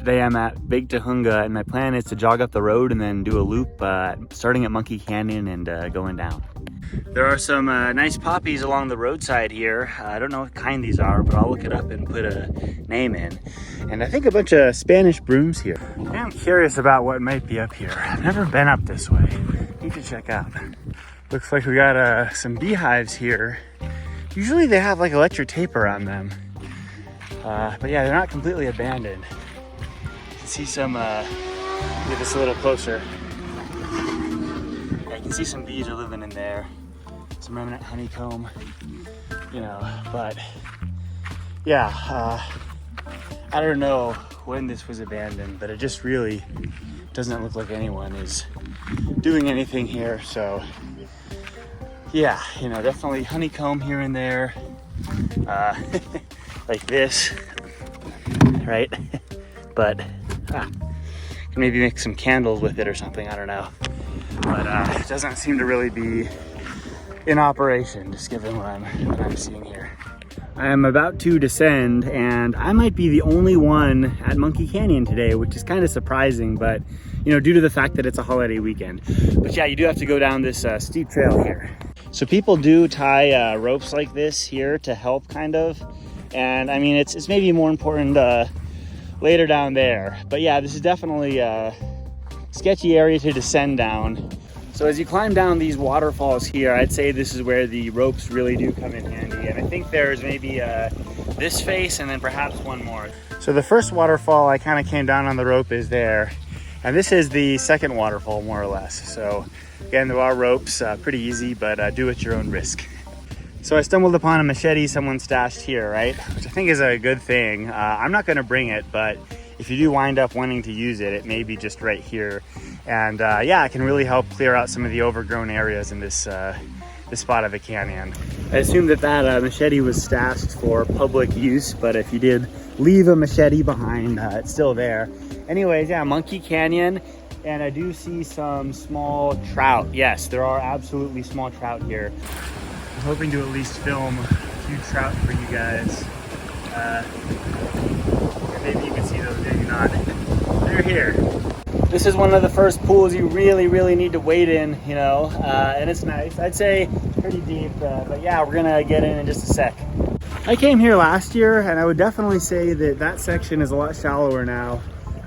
Today I'm at Big Tujunga, and my plan is to jog up the road and then do a loop starting at Monkey Canyon and going down. There are some nice poppies along the roadside here. I don't know what kind these are, but I'll look it up and put a name in. And I think a bunch of Spanish brooms here. I'm curious about what might be up here. I've never been up this way. Need to check out. Looks like we got some beehives here. Usually they have like electric tape around them. But yeah, they're not completely abandoned. You can see some, get this a little closer. Yeah, you can see some bees are living in there. Some remnant honeycomb, you know, but yeah, I don't know when this was abandoned, but it just really doesn't look like anyone is doing anything here. So yeah, you know, definitely honeycomb here and there, like this, right? But can maybe make some candles with it or something, I don't know. But it doesn't seem to really be in operation, just given what I'm seeing here. I am about to descend, and I might be the only one at Monkey Canyon today, which is kind of surprising, but you know, due to the fact that it's a holiday weekend. But yeah, you do have to go down this steep trail here. So people do tie ropes like this here to help, kind of. And I mean, it's maybe more important later down there. But yeah, this is definitely a sketchy area to descend down. So as you climb down these waterfalls here, I'd say this is where the ropes really do come in handy. And I think there's maybe this face and then perhaps one more. So the first waterfall I kind of came down on the rope is there. And this is the second waterfall, more or less. So again, there are ropes, pretty easy, but do at your own risk. So I stumbled upon a machete someone stashed here, right? Which I think is a good thing. I'm not gonna bring it, but if you do wind up wanting to use it, it may be just right here. And yeah, it can really help clear out some of the overgrown areas in this spot of the canyon. I assume that machete was stashed for public use, but if you did leave a machete behind, it's still there. Anyways, yeah, Monkey Canyon, and I do see some small trout. Yes, there are absolutely small trout here. I'm hoping to at least film a few trout for you guys. Maybe you can see those, maybe not. They're here. This is one of the first pools you really need to wade in, you know, and it's nice. I'd say pretty deep, but yeah, we're gonna get in just a sec. I came here last year, and I would definitely say that that section is a lot shallower now.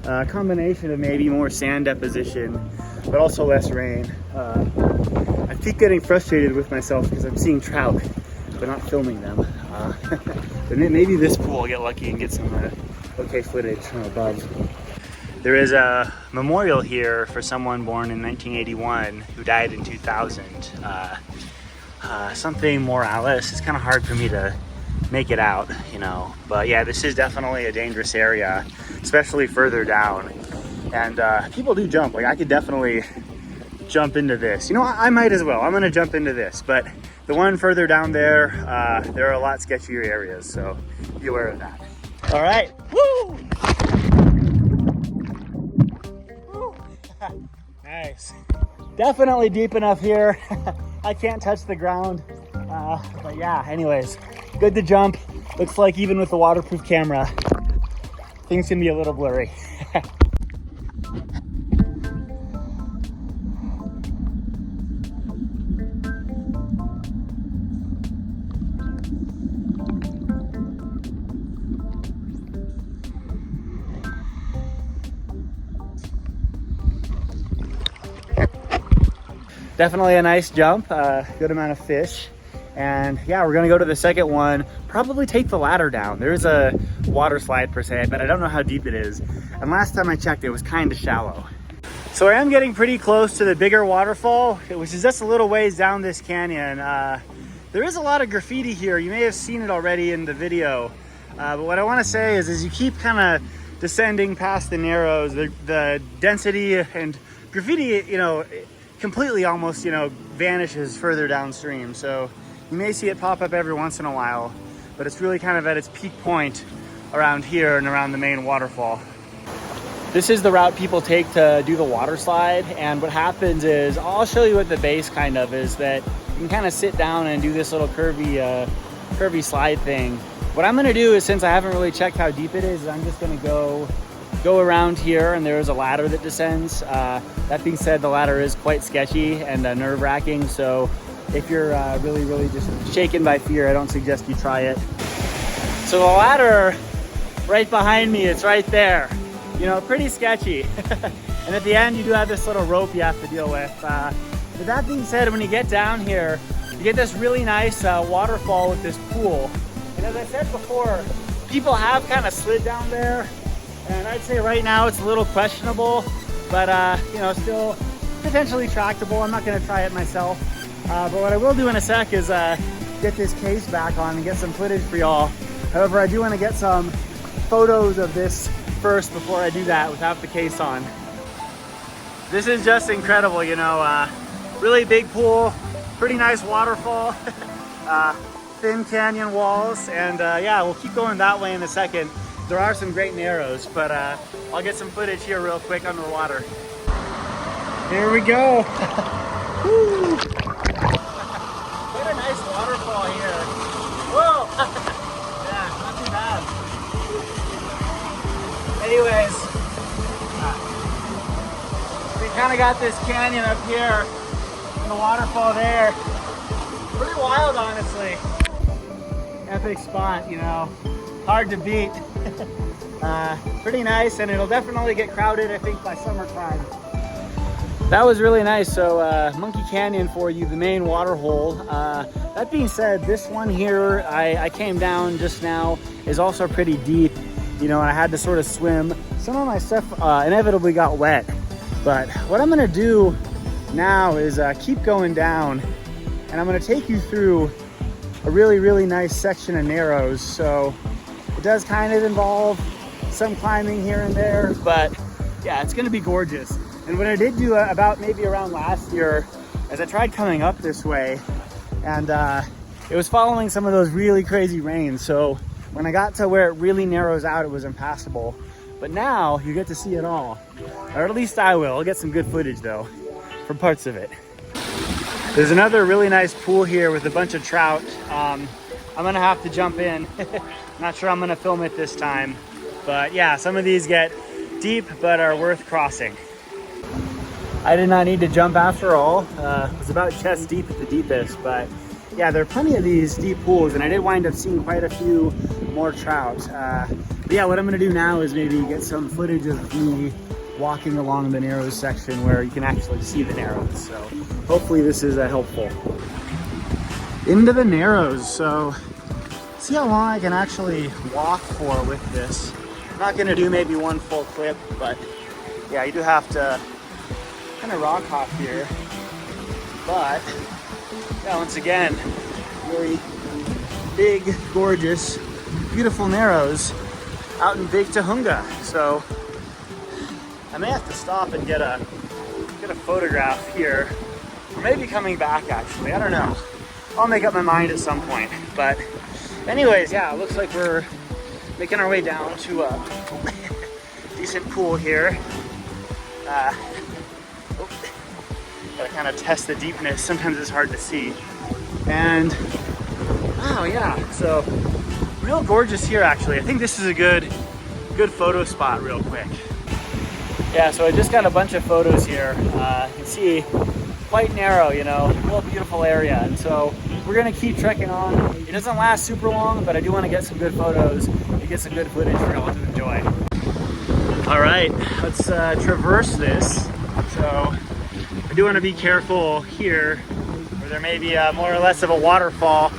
A combination of maybe more sand deposition, but also less rain. I keep getting frustrated with myself because I'm seeing trout, but not filming them. But maybe this pool will get lucky and get some okay footage from above. There is a memorial here for someone born in 1981 who died in 2000. Something Morales. It's kind of hard for me to make it out, you know, but yeah, this is definitely a dangerous area, especially further down. And people do jump. Like, I could definitely jump into this, you know. I might as well. I'm gonna jump into this, but the one further down there, there are a lot sketchier areas, so be aware of that. All right. Woo! Woo! Nice. Definitely deep enough here. I can't touch the ground, but yeah, anyways, good to jump. Looks like even with the waterproof camera, things can be a little blurry. Definitely a nice jump, good amount of fish. And yeah, we're gonna go to the second one, probably take the ladder down. There's a water slide per se, but I don't know how deep it is. And last time I checked, it was kind of shallow. So I am getting pretty close to the bigger waterfall, which is just a little ways down this canyon. There is a lot of graffiti here. You may have seen it already in the video. But what I wanna say is, as you keep kind of descending past the narrows, the density and graffiti, you know, completely almost, you know, vanishes further downstream. So you may see it pop up every once in a while, but it's really kind of at its peak point around here and around the main waterfall. This is the route people take to do the water slide. And what happens is, I'll show you at the base kind of, is that you can kind of sit down and do this little curvy slide thing. What I'm gonna do is, since I haven't really checked how deep it is I'm just gonna go go around here, and there is a ladder that descends. That being said, the ladder is quite sketchy and nerve-wracking, so if you're really just shaken by fear, I don't suggest you try it. So the ladder right behind me, it's right there. You know, pretty sketchy. And at the end, you do have this little rope you have to deal with. But that being said, when you get down here, you get this really nice waterfall with this pool. And as I said before, people have kind of slid down there, and I'd say right now it's a little questionable, but you know, still potentially tractable. I'm not going to try it myself, but what I will do in a sec is get this case back on and get some footage for y'all. However, I do want to get some photos of this first before I do that without the case on. This is just incredible, you know, really big pool, pretty nice waterfall, thin canyon walls, and yeah, we'll keep going that way in a second. There are some great narrows, but I'll get some footage here real quick underwater. Here we go. Woo. What a nice waterfall here. Whoa. Yeah, not too bad. Anyways, we kind of got this canyon up here and the waterfall there. Pretty wild, honestly. Epic spot, you know, hard to beat. Pretty nice, and it'll definitely get crowded, I think, by summertime. That was really nice. So Monkey Canyon for you, the main water hole. That being said, this one here I came down just now is also pretty deep, you know, and I had to sort of swim. Some of my stuff inevitably got wet, but what I'm gonna do now is keep going down, and I'm gonna take you through a really nice section of narrows. So it does kind of involve some climbing here and there, but yeah, it's gonna be gorgeous. And what I did do about maybe around last year is I tried coming up this way, and it was following some of those really crazy rains. So when I got to where it really narrows out, it was impassable. But now you get to see it all, or at least I will. I'll get some good footage though from parts of it. There's another really nice pool here with a bunch of trout. I'm gonna have to jump in. Not sure I'm gonna film it this time, but yeah, some of these get deep but are worth crossing. I did not need to jump after all. It was about chest deep at the deepest, but yeah, there are plenty of these deep pools, and I did wind up seeing quite a few more trout. But yeah, what I'm gonna do now is maybe get some footage of me walking along the narrows section where you can actually see the narrows. So hopefully this is helpful. Into the narrows, so see how long I can actually walk for with this. I'm not gonna do maybe one full clip, but yeah, you do have to kind of rock hop here. But yeah, once again, really big, gorgeous, beautiful narrows out in Big Tujunga. So I may have to stop and get a photograph here, or maybe coming back actually, I don't know. I'll make up my mind at some point. But anyways, yeah, it looks like we're making our way down to a decent pool here. Gotta kind of test the deepness. Sometimes it's hard to see. And oh yeah, so real gorgeous here actually. I think this is a good photo spot real quick. Yeah, so I just got a bunch of photos here. You can see quite narrow, you know, real beautiful area. And so we're gonna keep trekking on. It doesn't last super long, but I do want to get some good photos and get some good footage for y'all to enjoy. All right, let's traverse this. So I do want to be careful here, where there may be more or less of a waterfall.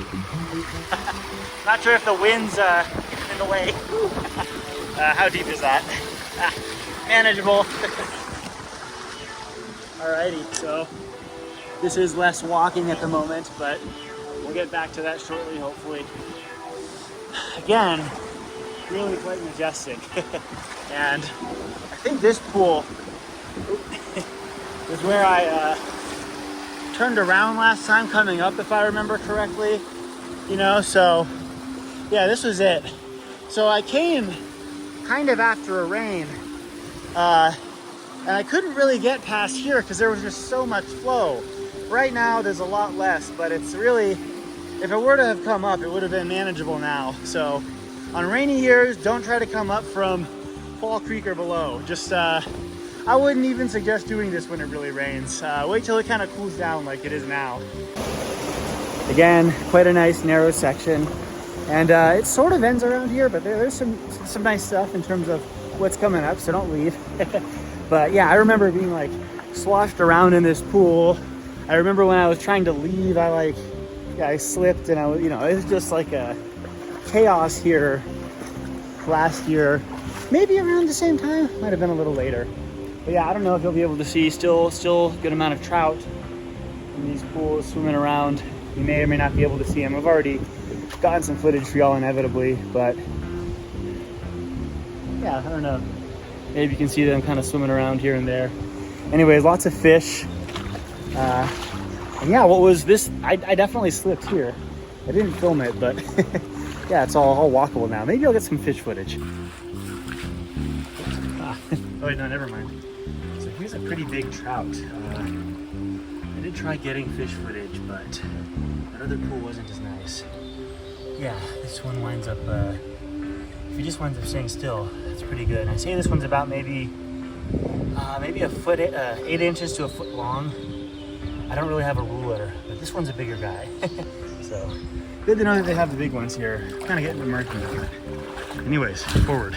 Not sure if the wind's in the way. How deep is that? Manageable. Alrighty, so this is less walking at the moment, but we'll get back to that shortly, hopefully. Again, really quite majestic. And I think this pool is where I turned around last time coming up, if I remember correctly. You know, so yeah, this was it. So I came kind of after a rain, and I couldn't really get past here because there was just so much flow. Right now there's a lot less, but it's really, if it were to have come up, it would have been manageable now. So on rainy years, don't try to come up from Fall Creek or below. Just, I wouldn't even suggest doing this when it really rains. Wait till it kind of cools down like it is now. Again, quite a nice narrow section. And it sort of ends around here, but there's some nice stuff in terms of what's coming up, so don't leave. But yeah, I remember being like sloshed around in this pool. I remember when I was trying to leave, I slipped, and it was just like a chaos here last year, maybe around the same time, might have been a little later. But yeah, I don't know if you'll be able to see still a good amount of trout in these pools swimming around. You may or may not be able to see them. I've already gotten some footage for y'all inevitably, but yeah, I don't know. Maybe you can see them kind of swimming around here and there. Anyways, lots of fish. And yeah, what was this? I definitely slipped here. I didn't film it, but yeah, it's all walkable now. Maybe I'll get some fish footage. Oh wait, no, never mind. So here's a pretty big trout. I did try getting fish footage, but that other pool wasn't as nice. Yeah, this one winds up, if he just winds up staying still, that's pretty good. I say this one's about maybe a foot, 8 inches to a foot long. I don't really have a ruler, but this one's a bigger guy. So good to know that they have the big ones here. Kind of getting the murky. Anyways, forward.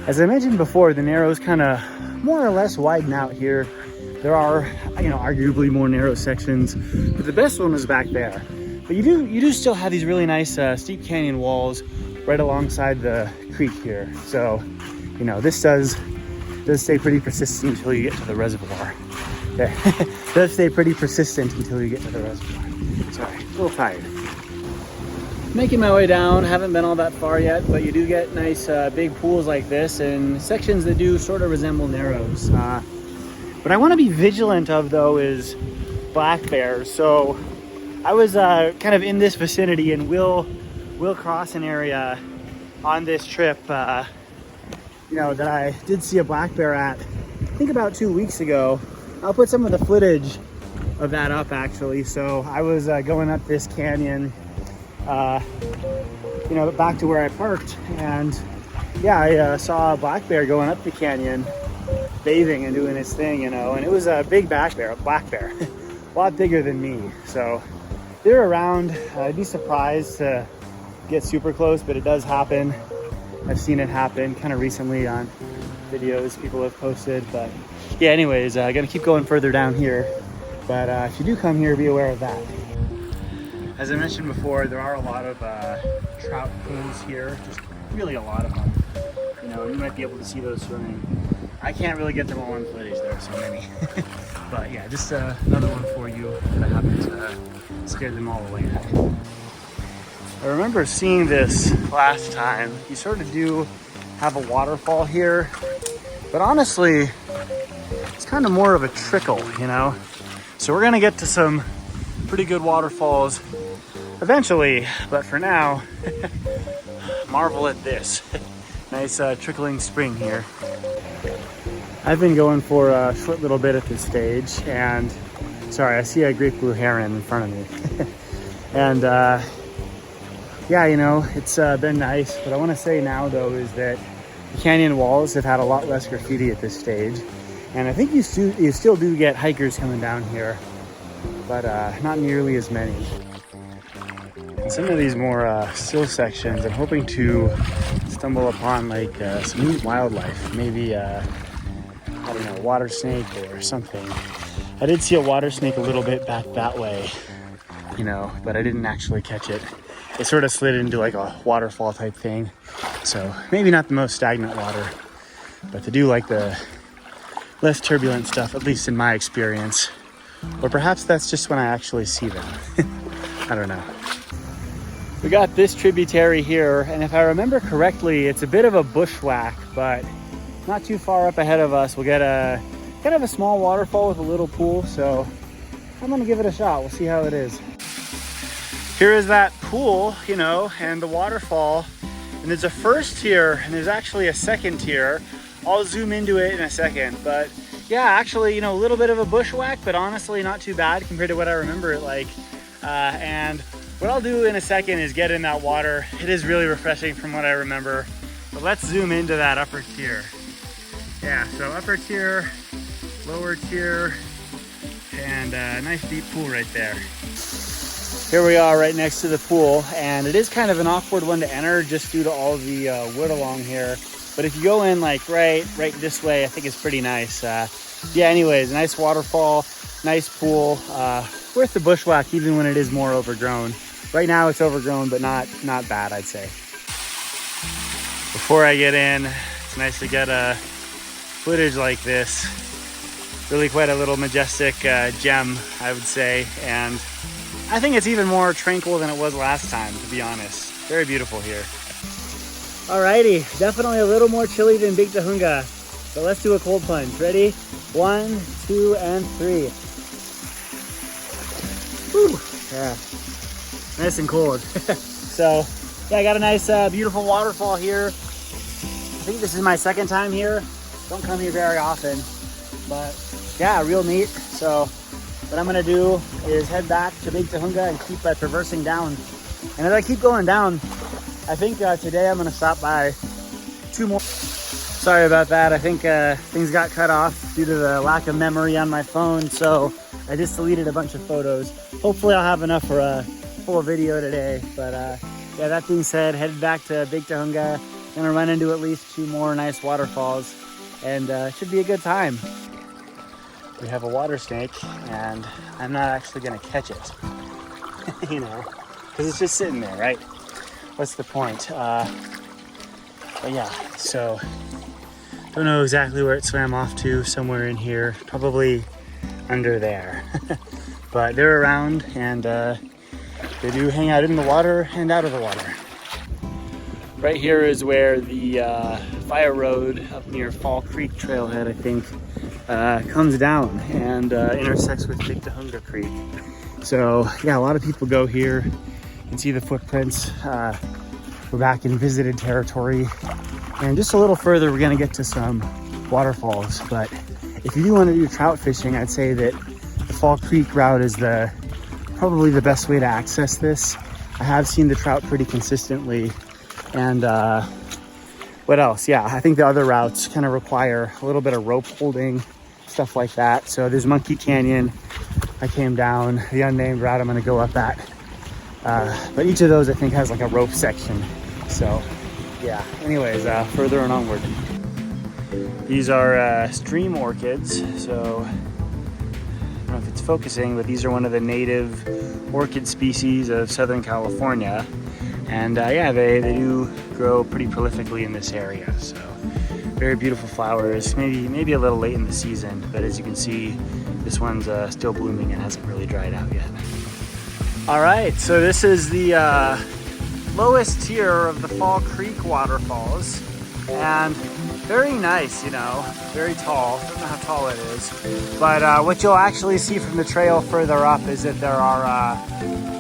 As I mentioned before, the narrows kind of more or less widen out here. There are, arguably more narrow sections, but the best one is back there. But you do still have these really nice steep canyon walls right alongside the creek here. So, this does stay pretty persistent until you get to the reservoir. Does stay pretty persistent until you get to the reservoir. Sorry, a little tired. Making my way down, haven't been all that far yet, but you do get nice big pools like this and sections that do sort of resemble narrows. What I want to be vigilant of though is black bears. So I was kind of in this vicinity and will cross an area on this trip, that I did see a black bear at, I think about 2 weeks ago. I'll put some of the footage of that up actually. So I was going up this canyon, back to where I parked, and yeah, I saw a black bear going up the canyon, bathing and doing his thing, and it was a big black bear, a lot bigger than me. So they're around. I'd be surprised to get super close, but it does happen. I've seen it happen kind of recently on videos people have posted. But yeah, anyways, gonna keep going further down here. But if you do come here, be aware of that. As I mentioned before, there are a lot of trout pools here, just really a lot of them. You might be able to see those swimming. I can't really get them all on footage, there are so many. But yeah, just another one for you that I haven't scared them all away at. I remember seeing this last time. You sort of do have a waterfall here, but honestly, it's kind of more of a trickle, So we're gonna get to some pretty good waterfalls eventually, but for now, marvel at this. Nice trickling spring here. I've been going for a short little bit at this stage, and sorry, I see a great blue heron in front of me. And yeah, it's been nice. What I want to say now though is that the canyon walls have had a lot less graffiti at this stage, and I think you still do get hikers coming down here, but not nearly as many. In some of these more still sections, I'm hoping to stumble upon like some neat wildlife, maybe I don't know, water snake or something. I did see a water snake a little bit back that way, but I didn't actually catch it. It sort of slid into like a waterfall type thing. So maybe not the most stagnant water, but to do like the less turbulent stuff, at least in my experience. Or perhaps that's just when I actually see them. I don't know. We got this tributary here, and if I remember correctly, it's a bit of a bushwhack, but not too far up ahead of us, we'll get a kind of a small waterfall with a little pool. So I'm gonna give it a shot. We'll see how it is. Here is that pool, and the waterfall. And there's a first tier, and there's actually a second tier. I'll zoom into it in a second, but yeah, actually, a little bit of a bushwhack, but honestly not too bad compared to what I remember it like. And what I'll do in a second is get in that water. It is really refreshing from what I remember. But let's zoom into that upper tier. Yeah, so upper tier, lower tier, and a nice deep pool right there. Here we are right next to the pool, and it is kind of an awkward one to enter just due to all the wood along here. But if you go in like right this way, I think it's pretty nice. Yeah, anyways, nice waterfall, nice pool, worth the bushwhack even when it is more overgrown. Right now it's overgrown, but not bad, I'd say. Before I get in, it's nice to get a footage like this. Really quite a little majestic gem, I would say. And I think it's even more tranquil than it was last time, to be honest. Very beautiful here. Alrighty, definitely a little more chilly than Big Tujunga. So let's do a cold plunge. Ready? 1, 2, and 3. Whew. Yeah, nice and cold. So yeah, I got a nice beautiful waterfall here. I think this is my second time here. Don't come here very often, but yeah, real neat. So what I'm gonna do is head back to Big Tujunga and keep traversing down. And as I keep going down, I think today I'm gonna stop by 2 more. Sorry about that. I think things got cut off due to the lack of memory on my phone. So I just deleted a bunch of photos. Hopefully I'll have enough for a full video today. But yeah, that being said, headed back to Big Tujunga. Gonna run into at least 2 more nice waterfalls, and it should be a good time. We have a water snake, and I'm not actually gonna catch it, you know, because it's just sitting there, right? What's the point? But yeah, so don't know exactly where it swam off to, somewhere in here, probably under there. But they're around, and they do hang out in the water and out of the water. Right here is where the fire road up near Fall Creek trailhead, I think, comes down and intersects with Big Tujunga Creek. So yeah, a lot of people go here. You can see the footprints. We're back in visited territory, and just a little further we're gonna get to some waterfalls. But if you do want to do trout fishing, I'd say that the Fall Creek route is probably the best way to access this. I have seen the trout pretty consistently. And what else? Yeah, I think the other routes kind of require a little bit of rope holding, stuff like that. So there's Monkey Canyon. I came down the unnamed route I'm going to go up that. But each of those I think has like a rope section. So yeah, anyways, further and onward. These are stream orchids. So I don't know if it's focusing, but these are one of the native orchid species of Southern California. And yeah, they do grow pretty prolifically in this area. So very beautiful flowers, maybe a little late in the season, but as you can see, this one's still blooming and hasn't really dried out yet. All right, so this is the lowest tier of the Fall Creek waterfalls, and very nice, you know, very tall. I don't know how tall it is, but what you'll actually see from the trail further up is that there are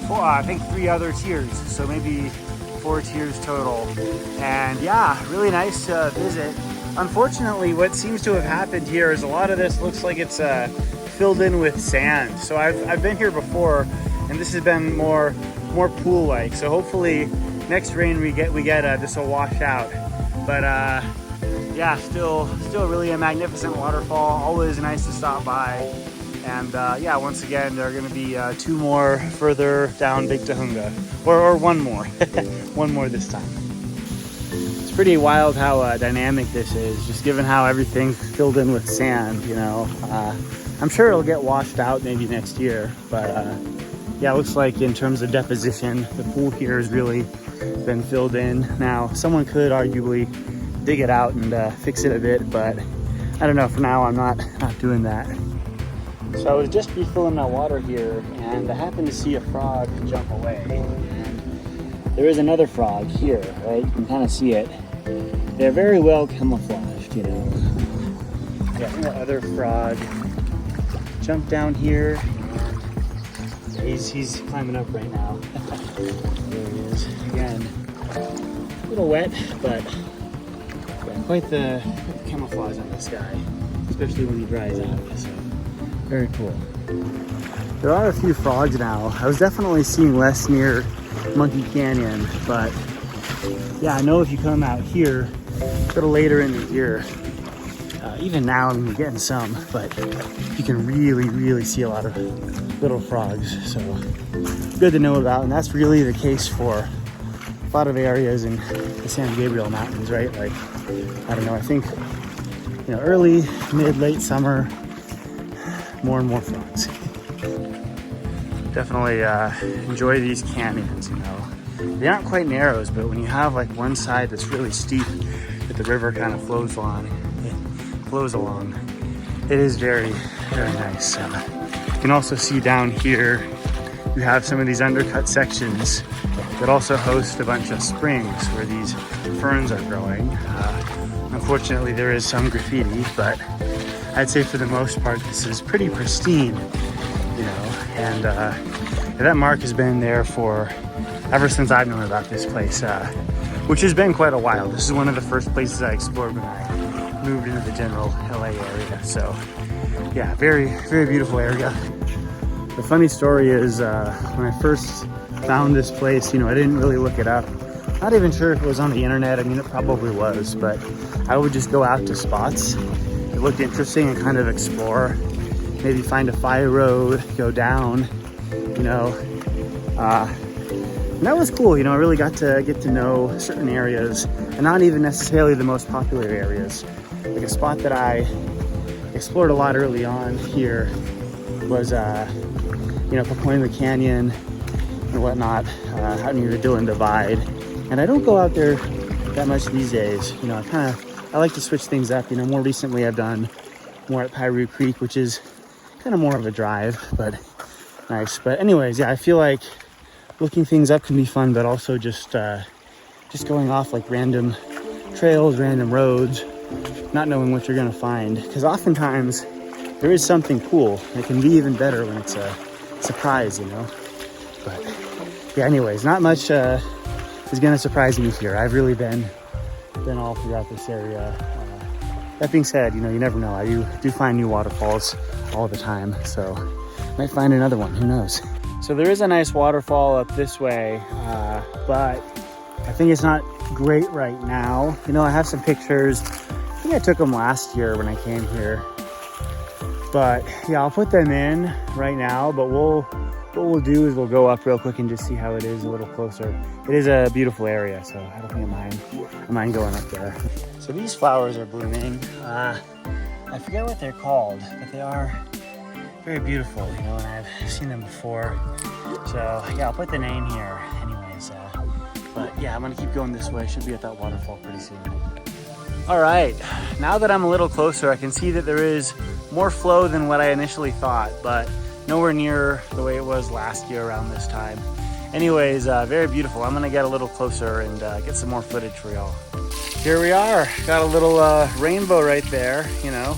I think 3 other tiers, so maybe 4 tiers total. And yeah, really nice visit. Unfortunately, what seems to have happened here is a lot of this looks like it's filled in with sand. So I've been here before, and this has been more pool-like. So hopefully next rain we get this will wash out. But yeah, still really a magnificent waterfall. Always nice to stop by. And yeah, once again, there are going to be 2 more further down Big Tujunga, or 1 more, 1 more this time. It's pretty wild how dynamic this is, just given how everything's filled in with sand, you know. I'm sure it'll get washed out maybe next year, but yeah, it looks like in terms of deposition, the pool here has really been filled in. Now, someone could arguably dig it out and fix it a bit, but I don't know, for now I'm not doing that. So I was just refilling my water here, and I happened to see a frog jump away. And there is another frog here, right? You can kind of see it. They're very well camouflaged, you know. Got the other frog jump down here. He's climbing up right now. There he is. Again, a little wet, but yeah, quite the camouflage on this guy, especially when he dries out. So. Very cool. There are a few frogs now. I was definitely seeing less near Monkey Canyon, but yeah, I know if you come out here a little later in the year, even now, I mean, you're getting some, but you can really see a lot of little frogs. So good to know about. And that's really the case for a lot of areas in the San Gabriel Mountains, right? Like, I don't know, I think, you know, early, mid, late summer, more and more frogs. Definitely enjoy these canyons, you know. They aren't quite narrows, but when you have like one side that's really steep that the river kind of flows along, it is very nice. You can also see down here, you have some of these undercut sections that also host a bunch of springs where these ferns are growing. Unfortunately, there is some graffiti, but I'd say for the most part, this is pretty pristine, you know, and that mark has been there for ever since I've known about this place, which has been quite a while. This is one of the first places I explored when I moved into the general LA area. So yeah, very beautiful area. The funny story is when I first found this place, you know, I didn't really look it up. Not even sure if it was on the internet. I mean, it probably was, but I would just go out to spots that looked interesting and kind of explore, maybe find a fire road, go down, you know, and that was cool. You know, I really got to get to know certain areas, and not even necessarily the most popular areas. Like a spot that I explored a lot early on here was, you know, Pacoima Canyon and whatnot, out near the Dillon Divide. And I don't go out there that much these days. You know, I like to switch things up. You know, more recently I've done more at Piru Creek, which is kind of more of a drive, but nice. But anyways, yeah, I feel like looking things up can be fun, but also just going off like random trails, random roads, not knowing what you're gonna find. Because oftentimes there is something cool. It can be even better when it's a surprise, you know. But yeah, anyways, not much is gonna surprise me here. I've really been all throughout this area. That being said, you know, you never know. I do find new waterfalls all the time, so might find another one, who knows. So there is a nice waterfall up this way, but I think it's not great right now. You know, I have some pictures. I think I took them last year when I came here. But yeah, I'll put them in right now, but what we'll do is we'll go up real quick and just see how it is a little closer. It is a beautiful area, so I don't think I mind going up there. So these flowers are blooming. I forget what they're called, but they are very beautiful, you know, and I've seen them before. So yeah, I'll put the name here anyways. But yeah, I'm gonna keep going this way. Should be at that waterfall pretty soon. All right, now that I'm a little closer, I can see that there is more flow than what I initially thought, but nowhere near the way it was last year around this time. Anyways, very beautiful. I'm gonna get a little closer and get some more footage for y'all. Here we are, got a little rainbow right there, you know,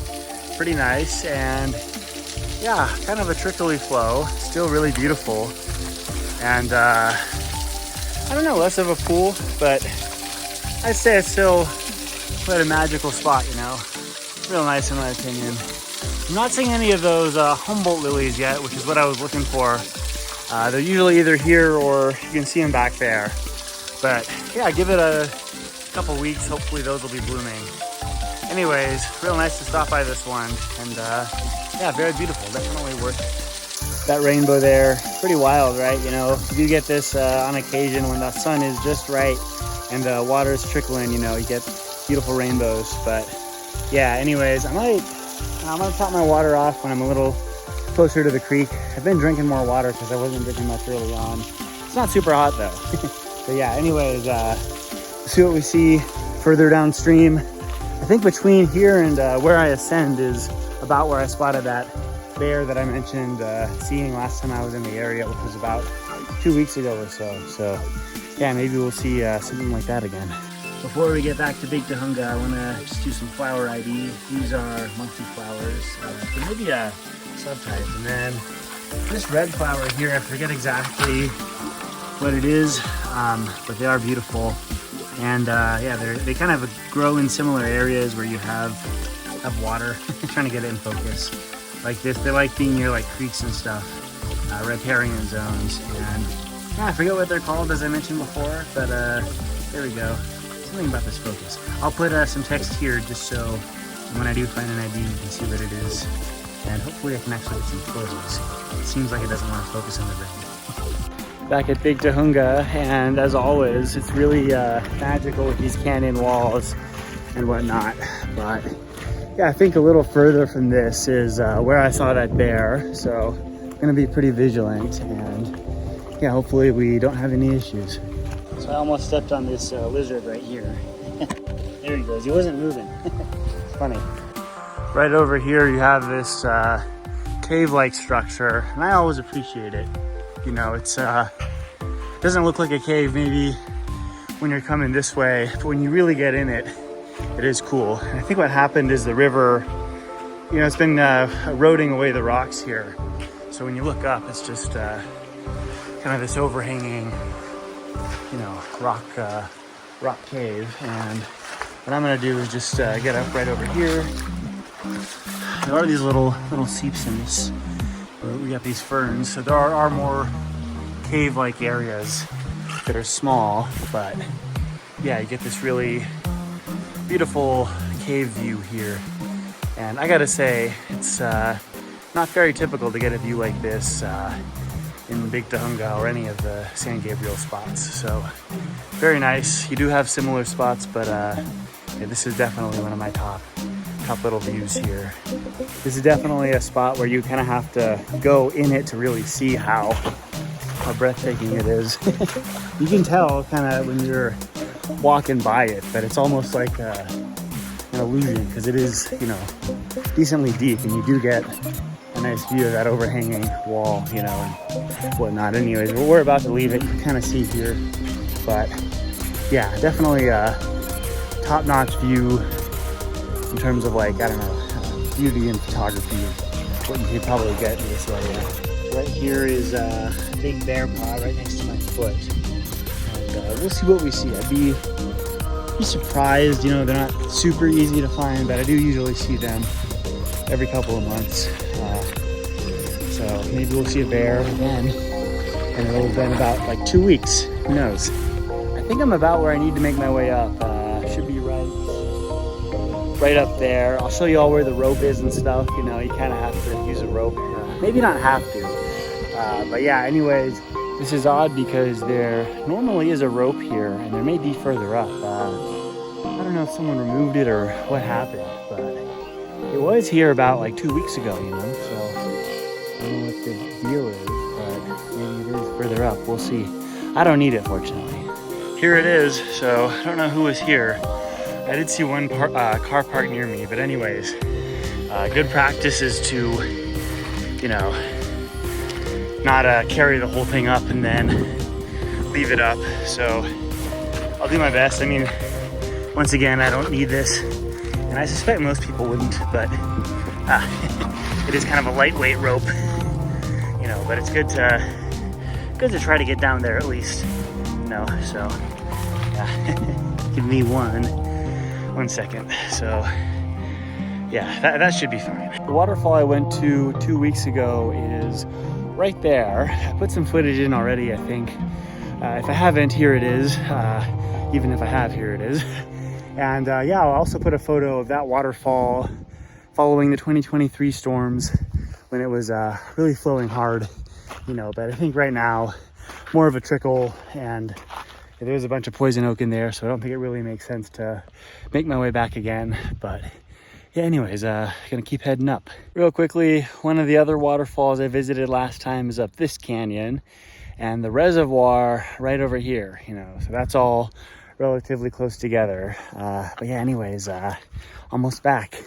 pretty nice. And yeah, kind of a trickly flow, still really beautiful. And I don't know, less of a pool, but I'd say it's still quite a magical spot, you know. Real nice in my opinion. I'm not seeing any of those Humboldt lilies yet, which is what I was looking for. They're usually either here or you can see them back there. But yeah, give it a couple weeks, hopefully those will be blooming. Anyways, real nice to stop by this one, and yeah, very beautiful, definitely worth it. That rainbow there, pretty wild, right? You know, you do get this on occasion when the sun is just right and the water is trickling, you know, you get beautiful rainbows. But yeah, anyways, I'm gonna top my water off when I'm a little closer to the creek. I've been drinking more water because I wasn't drinking much early on. It's not super hot though. But yeah, anyways, see what we see further downstream. I think between here and where I ascend is about where I spotted that bear that I mentioned seeing last time I was in the area, which was about 2 weeks ago or so. So yeah, maybe we'll see something like that again. Before we get back to Big Tujunga, I want to just do some flower ID. These are monkey flowers. There may be a subtype. And then this red flower here, I forget exactly what it is, but they are beautiful. And yeah, they kind of grow in similar areas where you have water. Trying to get it in focus. Like this, they like being near like creeks and stuff, riparian zones. And yeah, I forget what they're called, as I mentioned before, but There we go. Something about this focus. I'll put some text here just so when I do find an ID, you can see what it is. And hopefully I can actually get some photos. It seems like it doesn't want to focus on the rain. Back at Big Tujunga, and as always, it's really magical with these canyon walls and whatnot. But yeah, I think a little further from this is where I saw that bear. So I'm gonna be pretty vigilant, and yeah, hopefully we don't have any issues. So I almost stepped on this lizard right here. There he goes, he wasn't moving. It's funny. Right over here you have this cave-like structure, and I always appreciate it. You know, it's doesn't look like a cave maybe when you're coming this way, but when you really get in it, it is cool. And I think what happened is the river, you know, it's been eroding away the rocks here. So when you look up, it's just kind of this overhanging, you know, rock cave. And what I'm gonna do is just get up right over here. There are these little seeps in this. We got these ferns, so there are more cave-like areas that are small, but yeah, you get this really beautiful cave view here. And I gotta say, it's not very typical to get a view like this in Big Tujunga or any of the San Gabriel spots. So very nice. You do have similar spots, but yeah, this is definitely one of my top little views here. This is definitely a spot where you kind of have to go in it to really see how breathtaking it is. You can tell kind of when you're walking by it, but it's almost like an illusion because it is, you know, decently deep, and you do get a nice view of that overhanging wall, you know, and whatnot. Anyways, we're about to leave it. You can kind of see here, but yeah, definitely a top-notch view in terms of, like, I don't know, beauty and photography, what you could probably get in this area. Right here is a big bear paw right next to my foot, and we'll see what we see. I'd be surprised, you know, they're not super easy to find, but I do usually see them every couple of months. So maybe we'll see a bear again, and it'll have been about like 2 weeks, who knows. I think I'm about where I need to make my way up. Should be right up there. I'll show you all where the rope is and stuff. You know, you kind of have to use a rope. Maybe not have to, but yeah, anyways, this is odd because there normally is a rope here, and there may be further up. I don't know if someone removed it or what happened, but it was here about like 2 weeks ago, you know, so I don't know what the deal is, but maybe it is further up. We'll see. I don't need it, fortunately. Here it is, so I don't know who was here. I did see one car parked near me, but anyways, good practice is to, you know, not carry the whole thing up and then leave it up. So I'll do my best. I mean, once again, I don't need this, and I suspect most people wouldn't, but it is kind of a lightweight rope, you know, but it's good to try to get down there at least, you know. So yeah. Give me one second. So yeah, that should be fine. The waterfall I went to 2 weeks ago is right there. I put some footage in already, I think. If I haven't, here it is. Even if I have, here it is. And yeah, I'll also put a photo of that waterfall following the 2023 storms when it was really flowing hard, you know. But I think right now, more of a trickle, and there's a bunch of poison oak in there, so I don't think it really makes sense to make my way back again. But yeah, anyways, gonna keep heading up. Real quickly, one of the other waterfalls I visited last time is up this canyon, and the reservoir right over here, you know, so that's all relatively close together. But yeah, anyways, almost back.